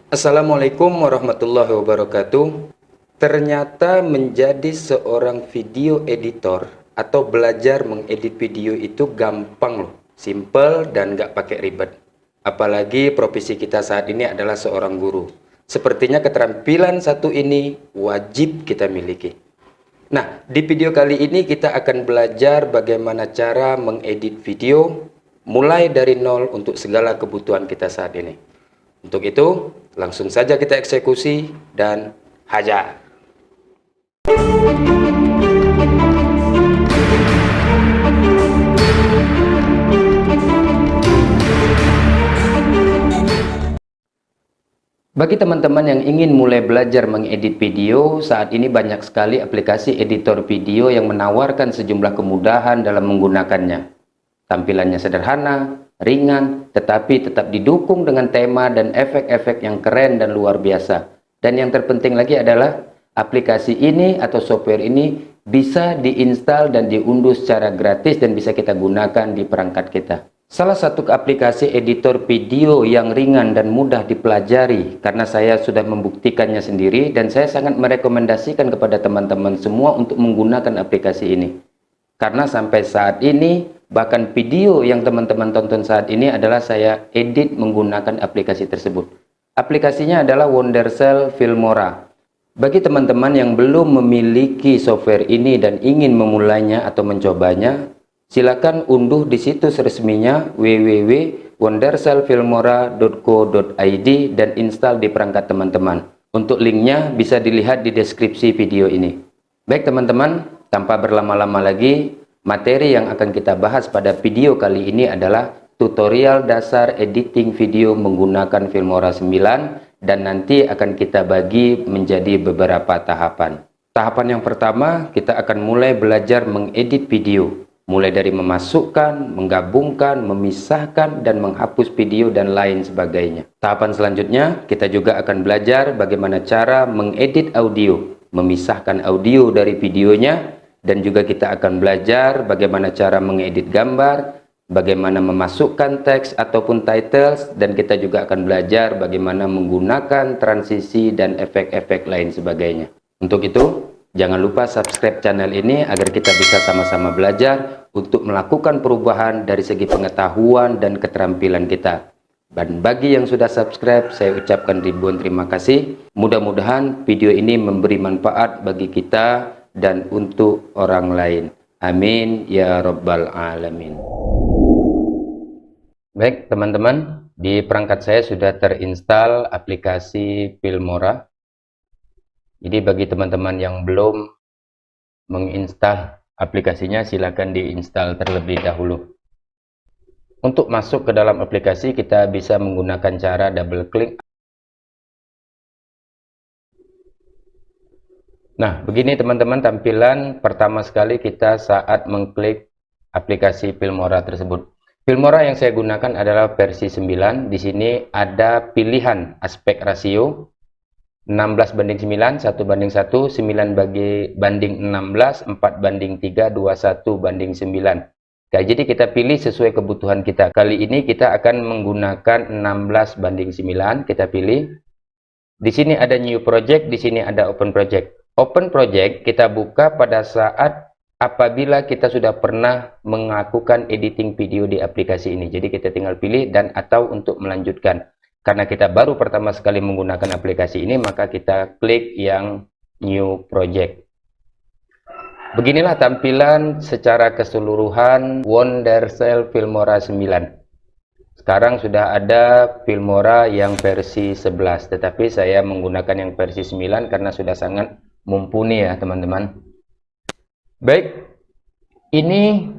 Assalamualaikum warahmatullahi wabarakatuh. Ternyata menjadi seorang video editor atau belajar mengedit video itu gampang loh, simple dan nggak pakai ribet. Apalagi profesi kita saat ini adalah seorang guru. Sepertinya keterampilan satu ini wajib kita miliki. Nah, di video kali ini kita akan belajar bagaimana cara mengedit video mulai dari nol untuk segala kebutuhan kita saat ini. Untuk itu, langsung saja kita eksekusi dan hajar. Bagi teman-teman yang ingin mulai belajar mengedit video, saat ini banyak sekali aplikasi editor video yang menawarkan sejumlah kemudahan dalam menggunakannya. Tampilannya sederhana, ringan, tetapi tetap didukung dengan tema dan efek-efek yang keren dan luar biasa. Dan yang terpenting lagi adalah aplikasi ini atau software ini bisa diinstal dan diunduh secara gratis dan bisa kita gunakan di perangkat kita. Salah satu aplikasi editor video yang ringan dan mudah dipelajari karena saya sudah membuktikannya sendiri dan saya sangat merekomendasikan kepada teman-teman semua untuk menggunakan aplikasi ini. Karena sampai saat ini bahkan video yang teman-teman tonton saat ini adalah saya edit menggunakan aplikasi tersebut. Aplikasinya adalah Wondercell Filmora. Bagi teman-teman yang belum memiliki software ini dan ingin memulainya atau mencobanya, silakan unduh di situs resminya www.wondercellfilmora.co.id dan install di perangkat teman-teman. Untuk linknya bisa dilihat di deskripsi video ini. Baik teman-teman, tanpa berlama-lama lagi, materi yang akan kita bahas pada video kali ini adalah tutorial dasar editing video menggunakan Filmora 9 dan nanti akan kita bagi menjadi beberapa tahapan. Tahapan yang pertama, kita akan mulai belajar mengedit video. Mulai dari memasukkan, menggabungkan, memisahkan, dan menghapus video dan lain sebagainya. Tahapan selanjutnya, kita juga akan belajar bagaimana cara mengedit audio, memisahkan audio dari videonya, dan juga kita akan belajar bagaimana cara mengedit gambar, bagaimana memasukkan teks ataupun titles, dan kita juga akan belajar bagaimana menggunakan transisi dan efek-efek lain sebagainya. Untuk itu, jangan lupa subscribe channel ini agar kita bisa sama-sama belajar untuk melakukan perubahan dari segi pengetahuan dan keterampilan kita. Dan bagi yang sudah subscribe, saya ucapkan ribuan terima kasih. Mudah-mudahan video ini memberi manfaat bagi kita dan untuk orang lain. Amin ya rabbal alamin. Baik teman-teman, di perangkat saya sudah terinstall aplikasi Filmora. Jadi bagi teman-teman yang belum menginstal aplikasinya, silakan diinstal terlebih dahulu. Untuk masuk ke dalam aplikasi, kita bisa menggunakan cara double klik. Nah, begini teman-teman tampilan pertama sekali kita saat mengklik aplikasi Filmora tersebut. Filmora yang saya gunakan adalah versi 9. Di sini ada pilihan aspek rasio 16:9, 1:1, 9:16, 4:3, 21:9. Oke, jadi kita pilih sesuai kebutuhan kita. Kali ini kita akan menggunakan 16:9. Kita pilih. Di sini ada new project, di sini ada open project. Open project kita buka pada saat apabila kita sudah pernah melakukan editing video di aplikasi ini. Jadi kita tinggal pilih dan atau untuk melanjutkan. Karena kita baru pertama sekali menggunakan aplikasi ini, maka kita klik yang new project. Beginilah tampilan secara keseluruhan Wondercell Filmora 9. Sekarang sudah ada Filmora yang versi 11, tetapi saya menggunakan yang versi 9 karena sudah sangat mumpuni ya teman-teman. Baik, ini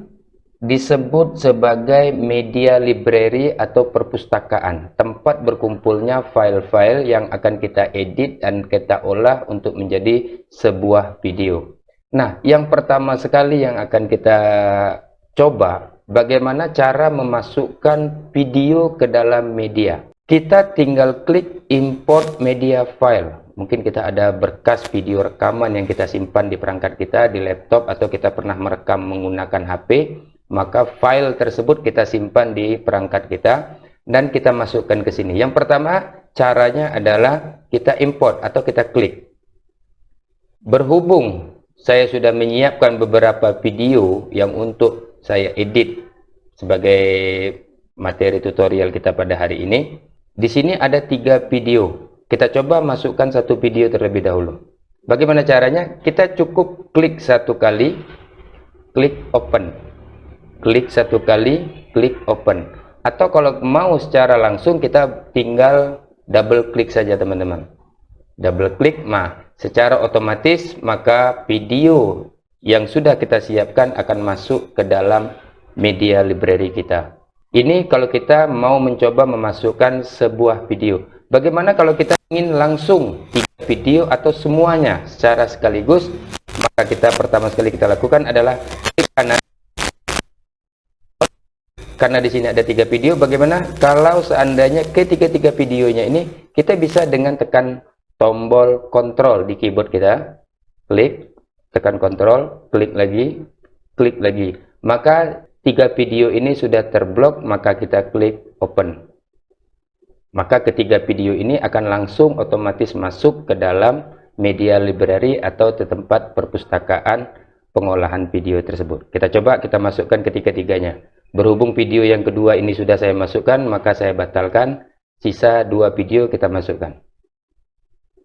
disebut sebagai media library atau perpustakaan, tempat berkumpulnya file-file yang akan kita edit dan kita olah untuk menjadi sebuah video. Nah, yang pertama sekali yang akan kita coba, bagaimana cara memasukkan video ke dalam media. Kita tinggal klik import media file. Mungkin kita ada berkas video rekaman yang kita simpan di perangkat kita, di laptop, atau kita pernah merekam menggunakan HP. Maka file tersebut kita simpan di perangkat kita dan kita masukkan ke sini. Yang pertama, caranya adalah kita import atau kita klik. Berhubung saya sudah menyiapkan beberapa video yang untuk saya edit sebagai materi tutorial kita pada hari ini. Di sini ada 3 video. Kita coba masukkan satu video terlebih dahulu. Bagaimana caranya? Kita cukup klik satu kali, klik open. Klik satu kali, klik open. Atau kalau mau secara langsung kita tinggal double klik saja teman-teman. Double klik, secara otomatis maka video yang sudah kita siapkan akan masuk ke dalam media library kita. Ini kalau kita mau mencoba memasukkan sebuah video. Bagaimana kalau kita ingin langsung 3 video atau semuanya secara sekaligus? Maka kita pertama sekali kita lakukan adalah klik kanan. Karena di sini ada 3 video, bagaimana kalau seandainya ketiga-tiga videonya ini kita bisa dengan tekan tombol kontrol di keyboard kita, klik, tekan kontrol, klik lagi, maka 3 video ini sudah terblok, maka kita klik open. Maka ketiga video ini akan langsung otomatis masuk ke dalam media library atau tempat perpustakaan pengolahan video tersebut. Kita coba kita masukkan ketiga-tiganya. Berhubung video yang kedua ini sudah saya masukkan, maka saya batalkan. Sisa 2 video kita masukkan.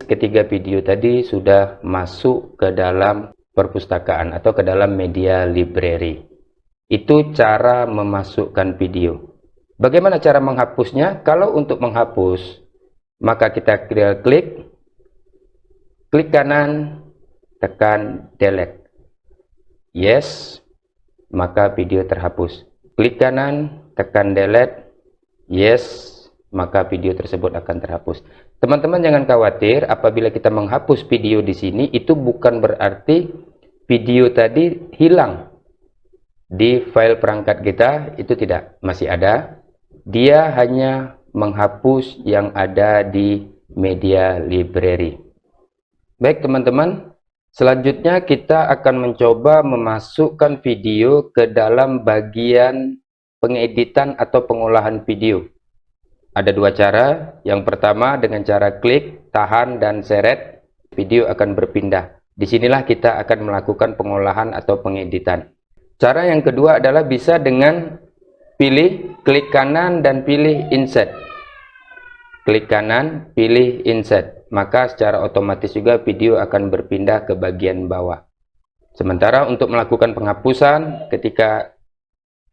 Ketiga video tadi sudah masuk ke dalam perpustakaan atau ke dalam media library. Itu cara memasukkan video. Bagaimana cara menghapusnya? Kalau untuk menghapus, maka kita klik kanan, tekan delete. Yes, maka video terhapus. Klik kanan, tekan delete. Yes, maka video tersebut akan terhapus. Teman-teman jangan khawatir, apabila kita menghapus video di sini, itu bukan berarti video tadi hilang di file perangkat kita, itu tidak, masih ada. Dia hanya menghapus yang ada di media library. Baik teman-teman, selanjutnya kita akan mencoba memasukkan video ke dalam bagian pengeditan atau pengolahan video. Ada 2 cara. Yang pertama dengan cara klik, tahan, dan seret, video akan berpindah. Disinilah kita akan melakukan pengolahan atau pengeditan. Cara yang kedua adalah bisa dengan klik kanan dan pilih insert. Klik kanan, pilih insert. Maka secara otomatis juga video akan berpindah ke bagian bawah. Sementara untuk melakukan penghapusan, ketika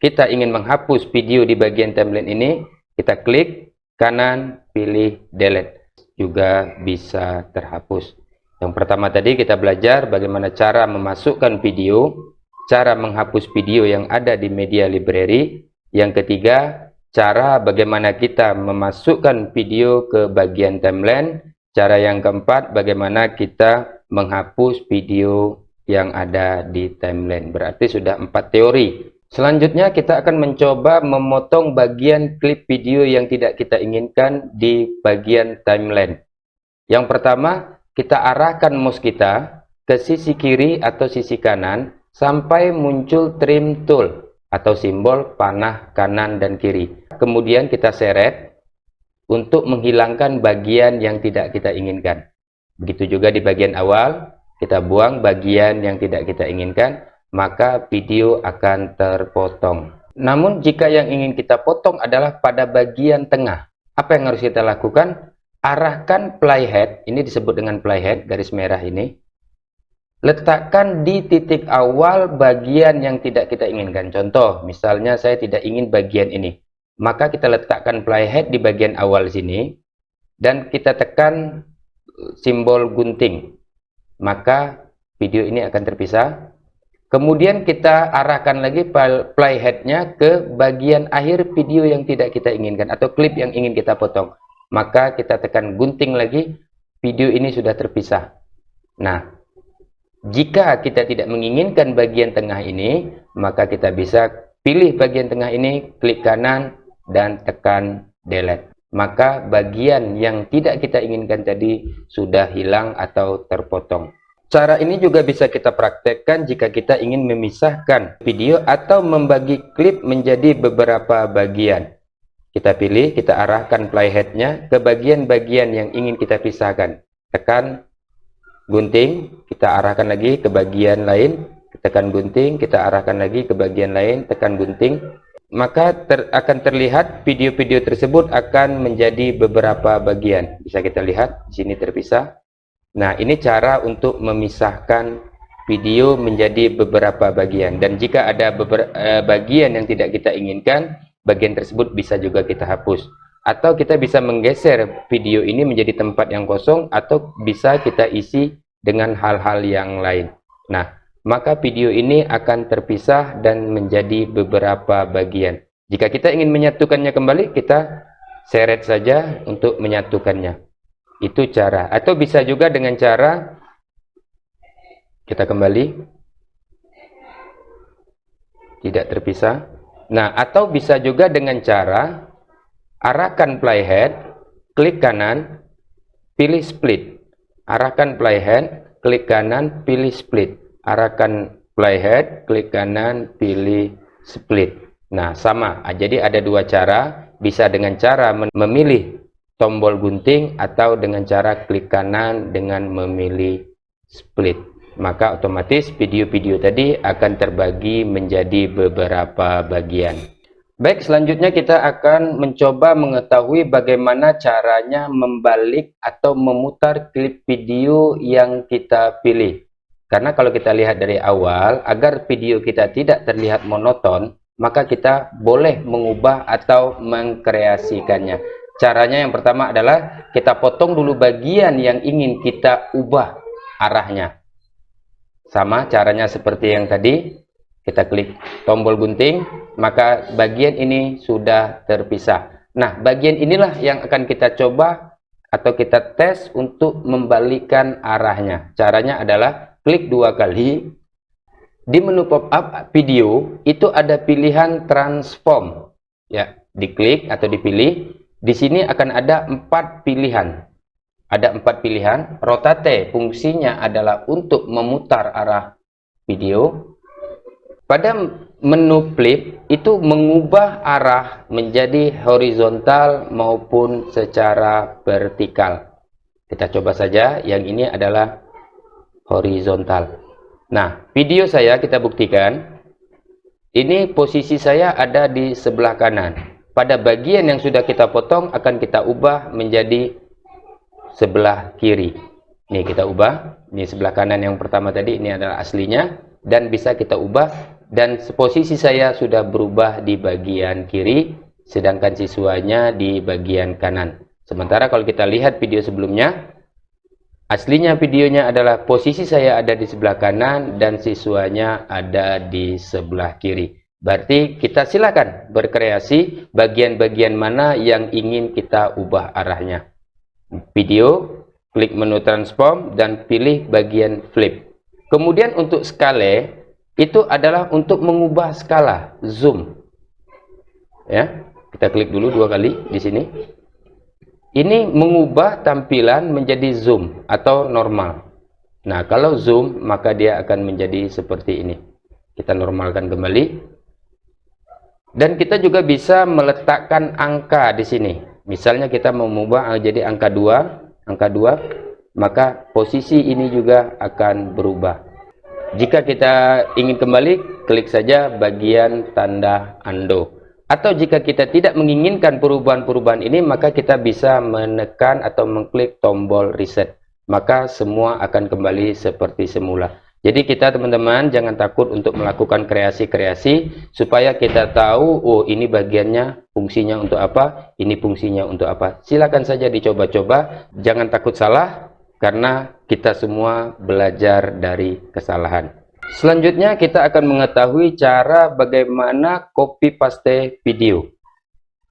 kita ingin menghapus video di bagian timeline ini, kita klik kanan, pilih delete. Juga bisa terhapus. Yang pertama tadi kita belajar bagaimana cara memasukkan video, cara menghapus video yang ada di media library. Yang ketiga, cara bagaimana kita memasukkan video ke bagian timeline. Cara yang keempat, bagaimana kita menghapus video yang ada di timeline. Berarti sudah 4 teori. Selanjutnya kita akan mencoba memotong bagian klip video yang tidak kita inginkan di bagian timeline. Yang pertama, kita arahkan mouse kita ke sisi kiri atau sisi kanan sampai muncul trim tool atau simbol panah kanan dan kiri. Kemudian kita seret untuk menghilangkan bagian yang tidak kita inginkan. Begitu juga di bagian awal, kita buang bagian yang tidak kita inginkan, maka video akan terpotong. Namun jika yang ingin kita potong adalah pada bagian tengah, apa yang harus kita lakukan? Arahkan playhead, ini disebut dengan playhead, garis merah ini. Letakkan di titik awal bagian yang tidak kita inginkan. Contoh, misalnya saya tidak ingin bagian ini. Maka kita letakkan playhead di bagian awal sini. Dan kita tekan simbol gunting. Maka video ini akan terpisah. Kemudian kita arahkan lagi playheadnya ke bagian akhir video yang tidak kita inginkan. Atau klip yang ingin kita potong. Maka kita tekan gunting lagi. Video ini sudah terpisah. Nah, jika kita tidak menginginkan bagian tengah ini, maka kita bisa pilih bagian tengah ini, klik kanan, dan tekan delete. Maka bagian yang tidak kita inginkan tadi sudah hilang atau terpotong. Cara ini juga bisa kita praktekkan jika kita ingin memisahkan video atau membagi klip menjadi beberapa bagian. Kita pilih, kita arahkan playheadnya ke bagian-bagian yang ingin kita pisahkan. Tekan gunting, kita arahkan lagi ke bagian lain, tekan gunting, kita arahkan lagi ke bagian lain, tekan gunting. Maka akan terlihat video-video tersebut akan menjadi beberapa bagian. Bisa kita lihat di sini terpisah. Nah, ini cara untuk memisahkan video menjadi beberapa bagian. Dan jika ada bagian yang tidak kita inginkan, bagian tersebut bisa juga kita hapus. Atau kita bisa menggeser video ini menjadi tempat yang kosong, atau bisa kita isi dengan hal-hal yang lain. Nah, maka video ini akan terpisah dan menjadi beberapa bagian. Jika kita ingin menyatukannya kembali, kita seret saja untuk menyatukannya. Itu cara. Atau bisa juga dengan cara kita kembali, tidak terpisah. Nah, atau bisa juga dengan cara arahkan playhead, klik kanan, pilih split. Arahkan playhead, klik kanan, pilih split. Arahkan playhead, klik kanan, pilih split. Nah, sama. Jadi ada dua cara. Bisa dengan cara memilih tombol gunting, atau dengan cara klik kanan dengan memilih split. Maka otomatis video-video tadi akan terbagi menjadi beberapa bagian. Baik, selanjutnya kita akan mencoba mengetahui bagaimana caranya membalik atau memutar klip video yang kita pilih. Karena kalau kita lihat dari awal, agar video kita tidak terlihat monoton, maka kita boleh mengubah atau mengkreasikannya. Caranya yang pertama adalah kita potong dulu bagian yang ingin kita ubah arahnya. Sama caranya seperti yang tadi, kita klik tombol gunting, maka bagian ini sudah terpisah. Nah, bagian inilah yang akan kita coba atau kita tes untuk membalikkan arahnya. Caranya adalah klik 2 kali. Di menu pop-up video itu ada pilihan transform. Ya, diklik atau dipilih. Di sini akan ada 4 pilihan. Ada 4 pilihan. Rotate fungsinya adalah untuk memutar arah video. Pada menu flip itu mengubah arah menjadi horizontal maupun secara vertikal. Kita coba saja, yang ini adalah horizontal. Nah, video saya kita buktikan. Ini posisi saya ada di sebelah kanan. Pada bagian yang sudah kita potong akan kita ubah menjadi sebelah kiri. Ini kita ubah. Ini sebelah kanan yang pertama tadi, ini adalah aslinya. Dan bisa kita ubah. Dan posisi saya sudah berubah di bagian kiri, sedangkan siswanya di bagian kanan. Sementara kalau kita lihat video sebelumnya, aslinya videonya adalah posisi saya ada di sebelah kanan dan siswanya ada di sebelah kiri. Berarti kita silakan berkreasi bagian-bagian mana yang ingin kita ubah arahnya. Video, klik menu transform dan pilih bagian flip. Kemudian untuk skala itu adalah untuk mengubah skala zoom. Ya, kita klik dulu 2 kali di sini. Ini mengubah tampilan menjadi zoom atau normal. Nah, kalau zoom maka dia akan menjadi seperti ini. Kita normalkan kembali. Dan kita juga bisa meletakkan angka di sini. Misalnya kita mau mengubah jadi angka 2, maka posisi ini juga akan berubah. Jika kita ingin kembali, klik saja bagian tanda undo. Atau jika kita tidak menginginkan perubahan-perubahan ini, maka kita bisa menekan atau mengklik tombol reset. Maka semua akan kembali seperti semula. Jadi kita teman-teman jangan takut untuk melakukan kreasi-kreasi supaya kita tahu, oh ini bagiannya fungsinya untuk apa, ini fungsinya untuk apa. Silakan saja dicoba-coba, jangan takut salah karena kita semua belajar dari kesalahan. Selanjutnya kita akan mengetahui cara bagaimana copy paste video.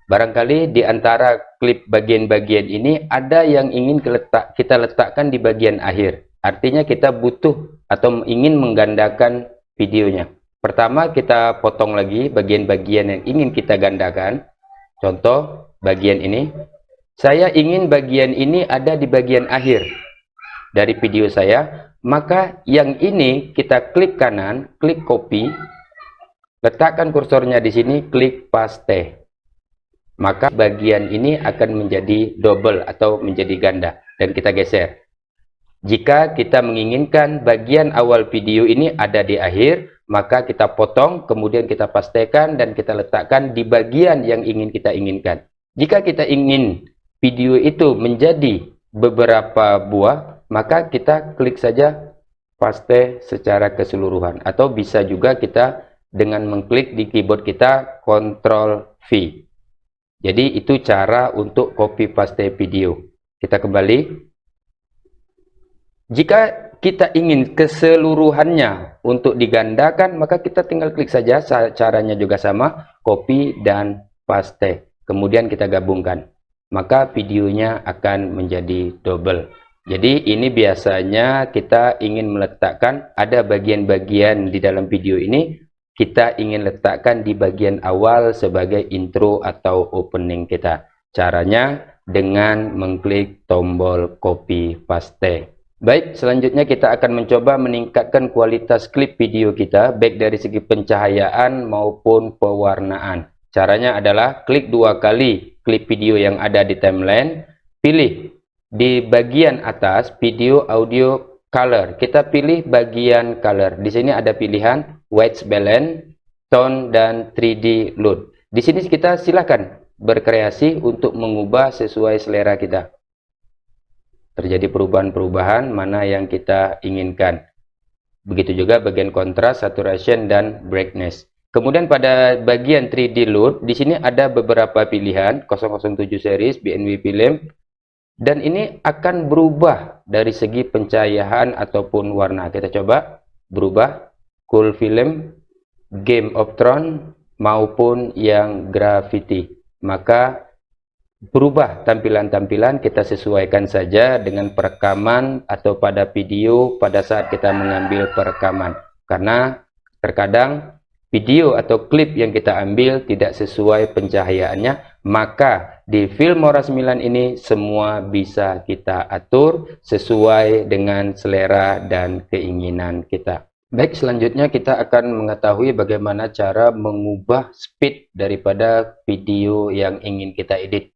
Barangkali di antara klip bagian-bagian ini ada yang ingin kita letakkan di bagian akhir. Artinya kita butuh atau ingin menggandakan videonya. Pertama kita potong lagi bagian-bagian yang ingin kita gandakan. Contoh bagian ini. Saya ingin bagian ini ada di bagian akhir dari video saya. Maka yang ini kita klik kanan, klik copy. Letakkan kursornya di sini, klik paste. maka bagian ini akan menjadi double atau menjadi ganda, dan kita geser. Jika kita menginginkan bagian awal video ini ada di akhir, maka kita potong, kemudian kita pastekan dan kita letakkan di bagian yang ingin kita inginkan. Jika kita ingin video itu menjadi beberapa buah, maka kita klik saja paste secara keseluruhan, atau bisa juga kita dengan mengklik di keyboard kita Ctrl V. Jadi itu cara untuk copy paste video. Kita kembali. Jika kita ingin keseluruhannya untuk digandakan, maka kita tinggal klik saja. Caranya juga sama, copy dan paste. Kemudian kita gabungkan, maka videonya akan menjadi double. Jadi ini biasanya kita ingin meletakkan, ada bagian-bagian di dalam video ini kita ingin letakkan di bagian awal sebagai intro atau opening kita. Caranya dengan mengklik tombol copy paste. Baik, selanjutnya kita akan mencoba meningkatkan kualitas klip video kita, baik dari segi pencahayaan maupun pewarnaan. Caranya adalah klik 2 kali klip video yang ada di timeline, pilih di bagian atas video audio color. Kita pilih bagian color. Di sini ada pilihan white balance, tone, dan 3D load. Di sini kita silakan berkreasi untuk mengubah sesuai selera kita. Terjadi perubahan-perubahan mana yang kita inginkan. Begitu juga bagian kontras, saturation, dan brightness. Kemudian pada bagian 3D load, di sini ada beberapa pilihan, 007 series, BNB film, dan ini akan berubah dari segi pencahayaan ataupun warna. Kita coba berubah, cool film, Game of Thrones, maupun yang graffiti. Maka berubah tampilan-tampilan, kita sesuaikan saja dengan perekaman atau pada video pada saat kita mengambil perekaman. Karena terkadang video atau klip yang kita ambil tidak sesuai pencahayaannya, maka di Filmora 9 ini semua bisa kita atur sesuai dengan selera dan keinginan kita. Baik, selanjutnya kita akan mengetahui bagaimana cara mengubah speed daripada video yang ingin kita edit.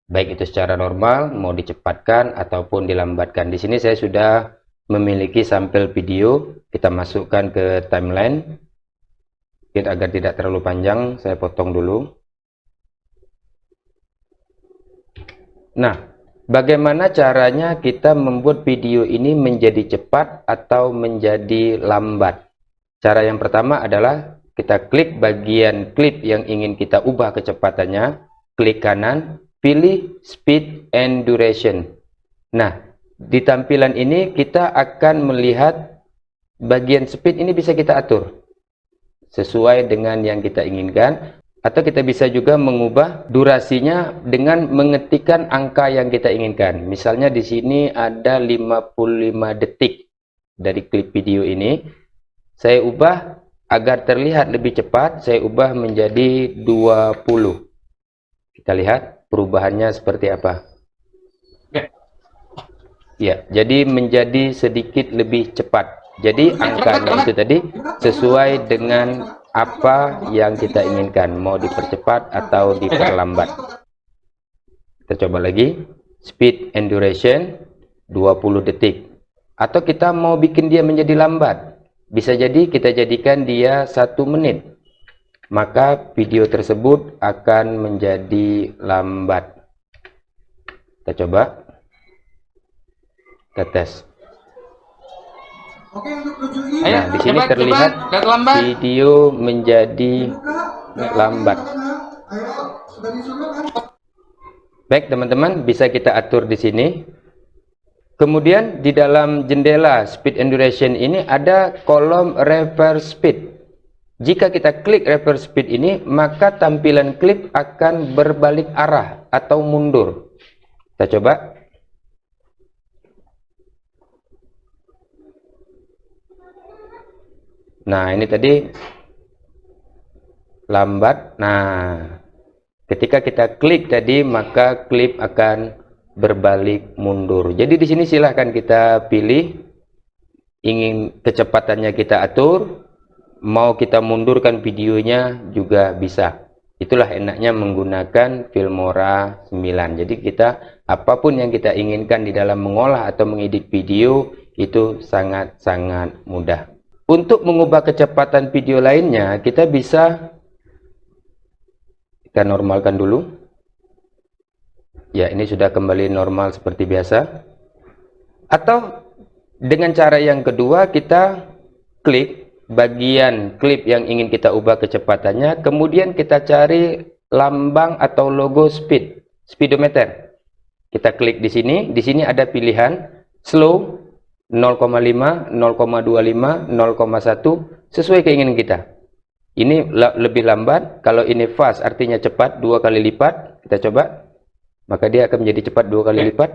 Baik itu secara normal, mau dicepatkan ataupun dilambatkan. Di sini saya sudah memiliki sampel video, kita masukkan ke timeline. Agar tidak terlalu panjang, saya potong dulu. Nah, bagaimana caranya kita membuat video ini menjadi cepat atau menjadi lambat? Cara yang pertama adalah kita klik bagian klip yang ingin kita ubah kecepatannya, klik kanan, pilih speed and duration. Nah, di tampilan ini kita akan melihat bagian speed ini bisa kita atur sesuai dengan yang kita inginkan, atau kita bisa juga mengubah durasinya dengan mengetikkan angka yang kita inginkan. Misalnya di sini ada 55 detik dari klip video ini. Saya ubah agar terlihat lebih cepat, saya ubah menjadi 20. Kita lihat perubahannya seperti apa. Ya, jadi menjadi sedikit lebih cepat. Jadi angkanya itu tadi sesuai dengan apa yang kita inginkan, mau dipercepat atau diperlambat. Kita coba lagi, speed and duration 20 detik. Atau kita mau bikin dia menjadi lambat, bisa jadi kita jadikan dia 1 menit. Maka video tersebut akan menjadi lambat. Kita coba, kita tes. Nah, di sini terlihat video menjadi lambat. Baik teman-teman, bisa kita atur di sini. Kemudian di dalam jendela speed and duration ini ada kolom reverse speed. Jika kita klik reverse speed ini, maka tampilan klip akan berbalik arah atau mundur. Kita coba. Nah, ini tadi lambat. Nah, ketika kita klik tadi, maka klip akan berbalik mundur. Jadi di sini silahkan kita pilih, ingin kecepatannya kita atur, mau kita mundurkan videonya juga bisa. Itulah enaknya menggunakan Filmora 9. Jadi kita apapun yang kita inginkan di dalam mengolah atau mengedit video itu sangat-sangat mudah. Untuk mengubah kecepatan video lainnya, kita normalkan dulu. Ya, ini sudah kembali normal seperti biasa. Atau dengan cara yang kedua, kita klik bagian klip yang ingin kita ubah kecepatannya, kemudian kita cari lambang atau logo speedometer. Kita klik di sini. Di sini ada pilihan slow 0,5, 0,25, 0,1 sesuai keinginan kita. Ini lebih lambat, kalau ini fast artinya cepat 2 kali lipat. Kita coba, maka dia akan menjadi cepat 2 kali lipat.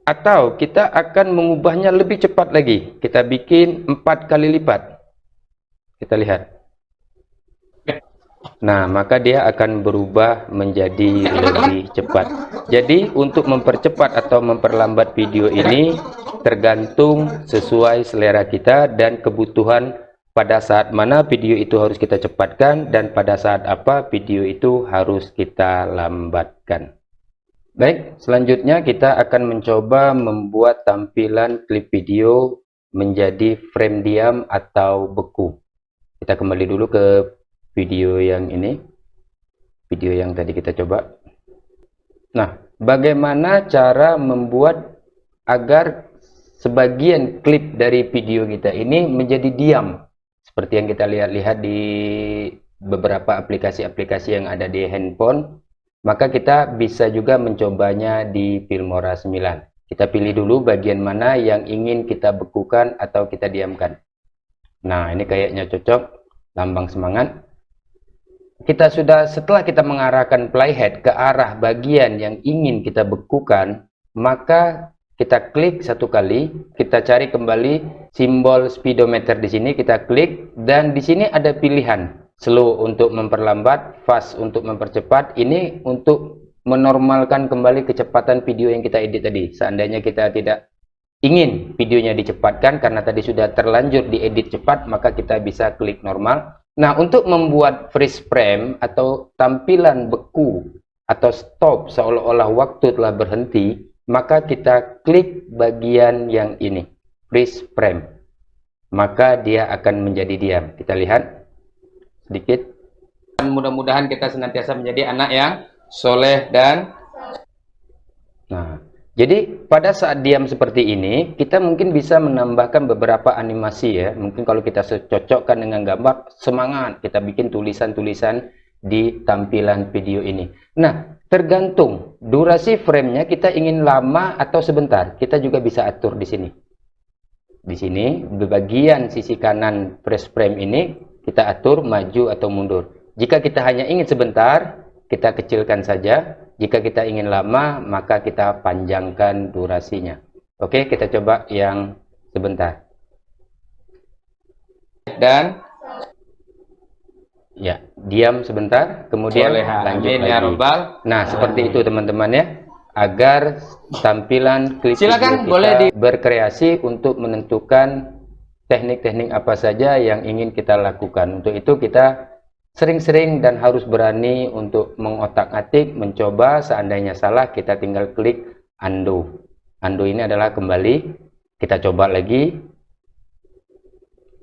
Atau kita akan mengubahnya lebih cepat lagi. Kita bikin 4 kali lipat. Kita lihat. Nah, maka dia akan berubah menjadi lebih cepat. Jadi, untuk mempercepat atau memperlambat video ini tergantung sesuai selera kita dan kebutuhan pada saat mana video itu harus kita cepatkan dan pada saat apa video itu harus kita lambatkan. Baik, selanjutnya kita akan mencoba membuat tampilan klip video menjadi frame diam atau beku. Kita kembali dulu ke video yang ini, video yang tadi kita coba. Nah, bagaimana cara membuat agar sebagian klip dari video kita ini menjadi diam, seperti yang kita lihat-lihat di beberapa aplikasi-aplikasi yang ada di handphone. Maka kita bisa juga mencobanya di Filmora 9. Kita pilih dulu bagian mana yang ingin kita bekukan atau kita diamkan. Nah, ini kayaknya cocok, lambang semangat. Setelah kita mengarahkan playhead ke arah bagian yang ingin kita bekukan, maka kita klik satu kali, kita cari kembali simbol speedometer di sini, kita klik, dan di sini ada pilihan. Slow untuk memperlambat, fast untuk mempercepat. Ini untuk menormalkan kembali kecepatan video yang kita edit tadi. Seandainya kita tidak ingin videonya dicepatkan karena tadi sudah terlanjur diedit cepat, maka kita bisa klik normal. Nah, untuk membuat freeze frame atau tampilan beku atau stop seolah-olah waktu telah berhenti, maka kita klik bagian yang ini, freeze frame. Maka dia akan menjadi diam. Kita lihat sedikit. Mudah-mudahan kita senantiasa menjadi anak yang soleh dan jadi pada saat diam seperti ini, kita mungkin bisa menambahkan beberapa animasi ya. Mungkin kalau kita cocokkan dengan gambar, semangat, kita bikin tulisan-tulisan di tampilan video ini. Nah, tergantung durasi framenya, kita ingin lama atau sebentar, kita juga bisa atur di sini. Di sini, di bagian sisi kanan freeze frame ini, kita atur maju atau mundur. Jika kita hanya ingin sebentar, kita kecilkan saja. Jika kita ingin lama, maka kita panjangkan durasinya. Oke, kita coba yang sebentar. Dan ya, diam sebentar, kemudian lanjut lagi. Nah, seperti itu teman-teman ya. Agar tampilan klip video kita berkreasi untuk menentukan teknik-teknik apa saja yang ingin kita lakukan. Untuk itu kita sering-sering dan harus berani untuk mengotak-atik, mencoba. Seandainya salah, kita tinggal klik undo. Undo ini adalah kembali, kita coba lagi.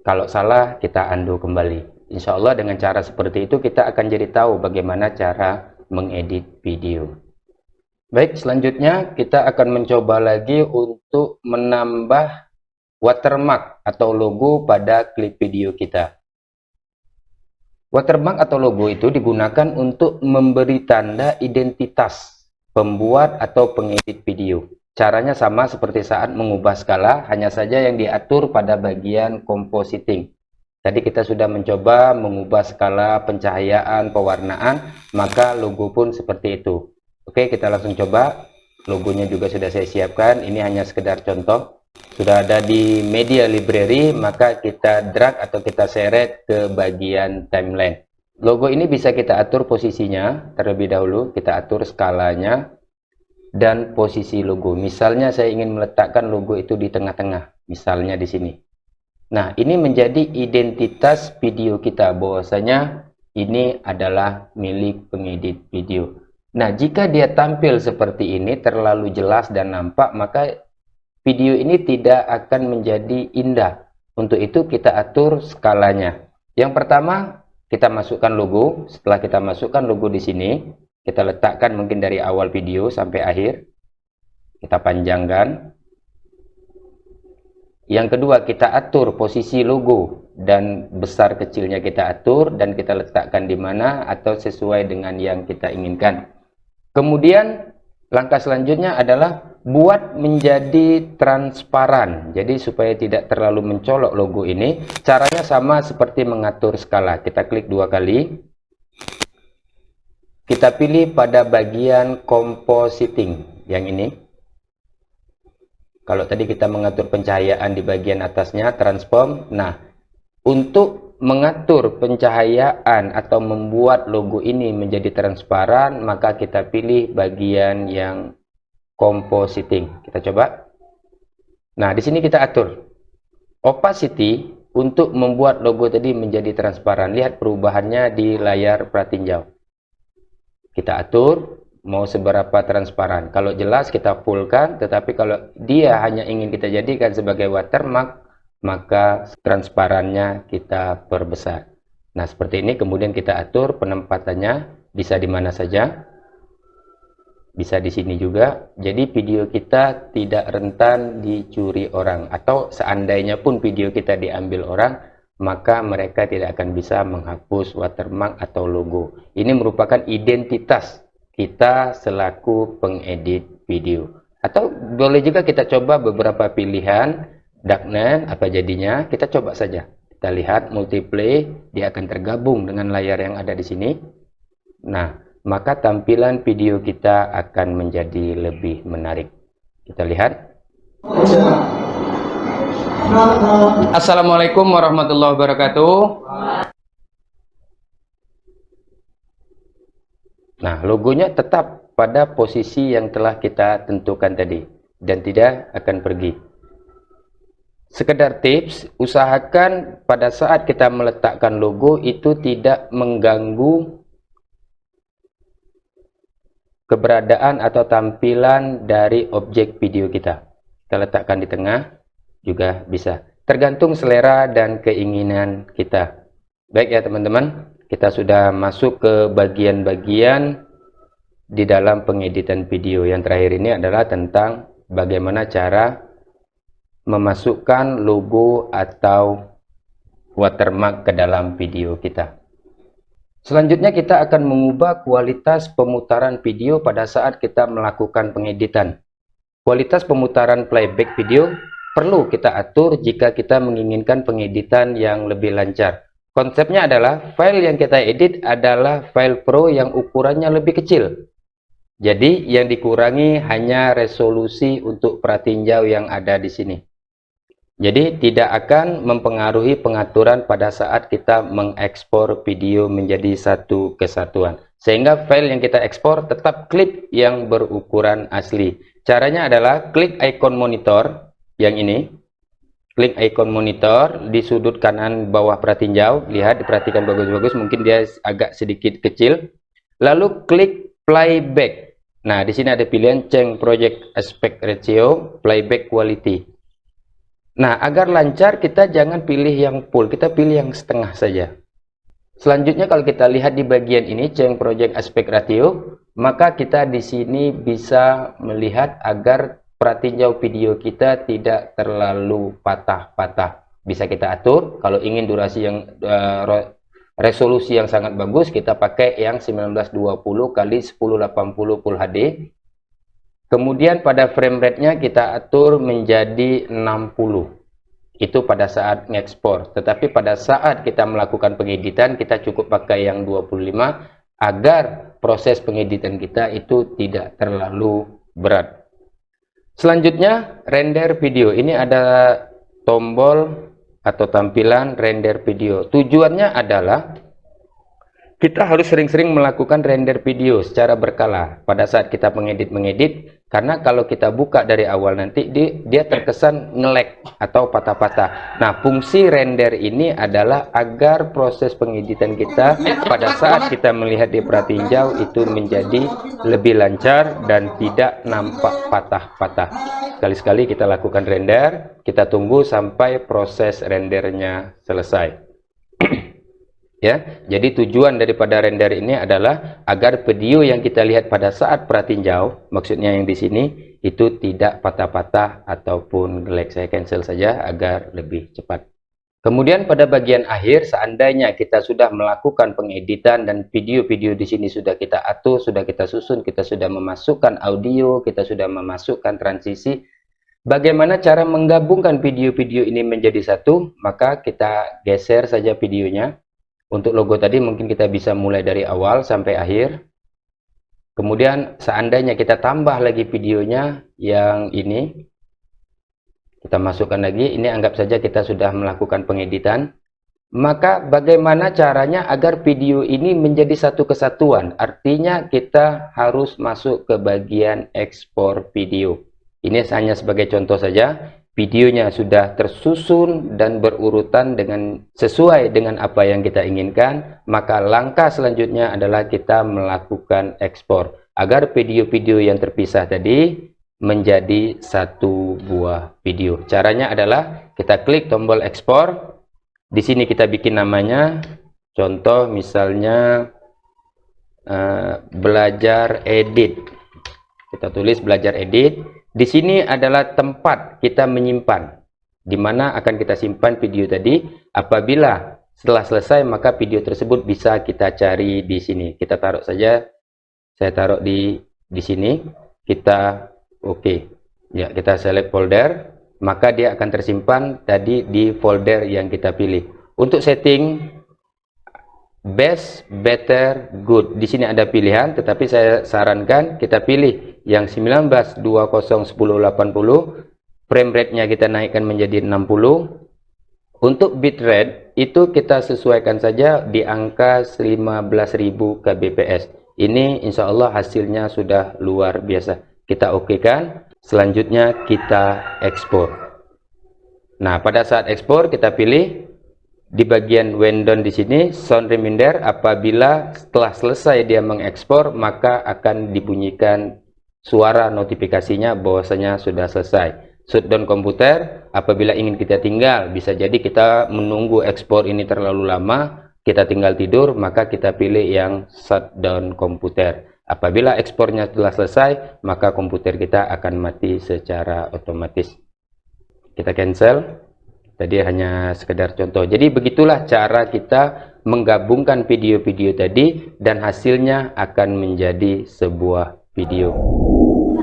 Kalau salah, kita undo kembali. Insya Allah dengan cara seperti itu kita akan jadi tahu bagaimana cara mengedit video. Baik, selanjutnya kita akan mencoba lagi untuk menambah watermark atau logo pada klip video kita. Watermark atau logo itu digunakan untuk memberi tanda identitas pembuat atau pengedit video. Caranya sama seperti saat mengubah skala, hanya saja yang diatur pada bagian compositing. Tadi kita sudah mencoba mengubah skala pencahayaan, pewarnaan, maka logo pun seperti itu. Oke, kita langsung coba. Logonya juga sudah saya siapkan. Ini hanya sekedar contoh. Sudah ada di media library, maka kita drag atau kita seret ke bagian timeline. Logo ini bisa kita atur posisinya terlebih dahulu. Kita atur skalanya dan posisi logo. Misalnya saya ingin meletakkan logo itu di tengah-tengah. Misalnya di sini. Nah, ini menjadi identitas video kita, bahwasanya ini adalah milik pengedit video. Nah, jika dia tampil seperti ini, terlalu jelas dan nampak, maka video ini tidak akan menjadi indah. Untuk itu kita atur skalanya. Yang pertama, kita masukkan logo. Setelah kita masukkan logo di sini, kita letakkan mungkin dari awal video sampai akhir. Kita panjangkan. Yang kedua, kita atur posisi logo dan besar kecilnya kita atur dan kita letakkan di mana atau sesuai dengan yang kita inginkan. Kemudian langkah selanjutnya adalah buat menjadi transparan. Jadi supaya tidak terlalu mencolok logo ini, caranya sama seperti mengatur skala. Kita klik 2 kali. Kita pilih pada bagian compositing yang ini. Kalau tadi kita mengatur pencahayaan di bagian atasnya, transform. Nah, untuk mengatur pencahayaan atau membuat logo ini menjadi transparan, maka kita pilih bagian yang compositing. Kita coba. Nah, di sini kita atur opacity untuk membuat logo tadi menjadi transparan. Lihat perubahannya di layar pratinjau. Kita atur mau seberapa transparan. Kalau jelas kita fullkan, tetapi kalau dia hanya ingin kita jadikan sebagai watermark, maka transparannya kita perbesar. Nah, seperti ini. Kemudian kita atur penempatannya, bisa di mana saja, bisa di sini juga. Jadi video kita tidak rentan dicuri orang, atau seandainya pun video kita diambil orang, maka mereka tidak akan bisa menghapus watermark atau logo. Ini merupakan identitas kita selaku pengedit video. Atau boleh juga kita coba beberapa pilihan darknet, apa jadinya, kita coba saja. Kita lihat multiplay, dia akan tergabung dengan layar yang ada di sini. Nah, maka tampilan video kita akan menjadi lebih menarik. Kita lihat. Assalamualaikum warahmatullahi wabarakatuh. Nah, logonya tetap pada posisi yang telah kita tentukan tadi dan tidak akan pergi. Sekedar tips, usahakan pada saat kita meletakkan logo itu tidak mengganggu keberadaan atau tampilan dari objek video kita. Kita letakkan di tengah juga bisa. Tergantung selera dan keinginan kita. Baik ya teman-teman, kita sudah masuk ke bagian-bagian di dalam pengeditan video. Yang terakhir ini adalah tentang bagaimana cara memasukkan logo atau watermark ke dalam video kita. Selanjutnya kita akan mengubah kualitas pemutaran video pada saat kita melakukan pengeditan. Kualitas pemutaran playback video perlu kita atur jika kita menginginkan pengeditan yang lebih lancar. Konsepnya adalah file yang kita edit adalah file pro yang ukurannya lebih kecil. Jadi yang dikurangi hanya resolusi untuk pratinjau yang ada di sini. Jadi tidak akan mempengaruhi pengaturan pada saat kita mengekspor video menjadi satu kesatuan. Sehingga file yang kita ekspor tetap klip yang berukuran asli. Caranya adalah klik icon monitor yang ini. Klik icon monitor di sudut kanan bawah pratinjau. Lihat, diperhatikan bagus-bagus, mungkin dia agak sedikit kecil. Lalu klik playback. Nah, di sini ada pilihan change project aspect ratio, playback quality. Nah, agar lancar kita jangan pilih yang full, kita pilih yang setengah saja. Selanjutnya kalau kita lihat di bagian ini change project aspect ratio, maka kita di sini bisa melihat agar pratinjau video kita tidak terlalu patah-patah. Bisa kita atur. Kalau ingin durasi yang resolusi yang sangat bagus, kita pakai yang 1920 x 1080 Full HD. Kemudian pada frame rate-nya kita atur menjadi 60. Itu pada saat ngekspor. Tetapi pada saat kita melakukan pengeditan, kita cukup pakai yang 25 agar proses pengeditan kita itu tidak terlalu berat. Selanjutnya render video. Ini ada tombol atau tampilan render video. Tujuannya adalah kita harus sering-sering melakukan render video secara berkala pada saat kita mengedit, karena kalau kita buka dari awal nanti dia terkesan nge-lag atau patah-patah. Nah, fungsi render ini adalah agar proses pengeditan kita pada saat kita melihat di pratinjau itu menjadi lebih lancar dan tidak nampak patah-patah. Sekali-sekali kita lakukan render, kita tunggu sampai proses rendernya selesai. Ya, jadi tujuan daripada render ini adalah agar video yang kita lihat pada saat pratinjau, maksudnya yang di sini, itu tidak patah-patah ataupun lag. Saya cancel saja agar lebih cepat. Kemudian pada bagian akhir, seandainya kita sudah melakukan pengeditan dan video-video di sini sudah kita atur, sudah kita susun, kita sudah memasukkan audio, kita sudah memasukkan transisi, bagaimana cara menggabungkan video-video ini menjadi satu? Maka kita geser saja videonya. Untuk logo tadi mungkin kita bisa mulai dari awal sampai akhir. Kemudian seandainya kita tambah lagi videonya yang ini, kita masukkan lagi. Ini anggap saja kita sudah melakukan pengeditan. Maka bagaimana caranya agar video ini menjadi satu kesatuan? Artinya kita harus masuk ke bagian ekspor video. Ini hanya sebagai contoh saja. Videonya sudah tersusun dan berurutan sesuai dengan apa yang kita inginkan, maka langkah selanjutnya adalah kita melakukan ekspor agar video-video yang terpisah tadi menjadi satu buah video. Caranya adalah kita klik tombol ekspor. Di sini kita bikin namanya, contoh misalnya belajar edit. Kita tulis belajar edit. Di sini adalah tempat kita menyimpan, di mana akan kita simpan video tadi. Apabila setelah selesai, maka video tersebut bisa kita cari di sini. Kita taruh saja, saya taruh di sini. Kita ya, kita select folder, maka dia akan tersimpan tadi di folder yang kita pilih. Untuk setting best, better, good, di sini ada pilihan, tetapi saya sarankan kita pilih yang 19, 20, 10, 80. Frame rate-nya kita naikkan menjadi 60. Untuk bitrate itu kita sesuaikan saja di angka 15.000 kbps. Ini insya Allah hasilnya sudah luar biasa. Kita okekan. Selanjutnya kita ekspor. Nah, pada saat ekspor kita pilih di bagian when done di sini sound reminder. Apabila setelah selesai dia mengekspor, maka akan dibunyikan suara notifikasinya bahwasanya sudah selesai. Shutdown komputer, apabila ingin kita tinggal, bisa jadi kita menunggu ekspor ini terlalu lama, kita tinggal tidur, maka kita pilih yang shutdown komputer. Apabila ekspornya telah selesai, maka komputer kita akan mati secara otomatis. Kita cancel. Tadi hanya sekedar contoh. Jadi begitulah cara kita menggabungkan video-video tadi dan hasilnya akan menjadi sebuah video.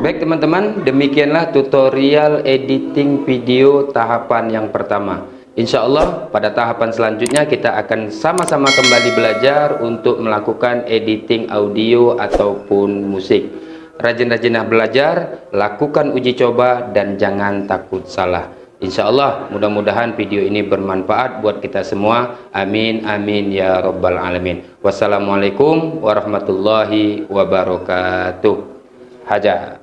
Baik teman-teman, demikianlah tutorial editing video tahapan yang pertama. Insya Allah pada tahapan selanjutnya kita akan sama-sama kembali belajar untuk melakukan editing audio ataupun musik. Rajin-rajinlah belajar, lakukan uji coba dan jangan takut salah. Insya Allah mudah-mudahan video ini bermanfaat buat kita semua. Amin amin ya rabbal alamin. Wassalamualaikum warahmatullahi wabarakatuh. Haja.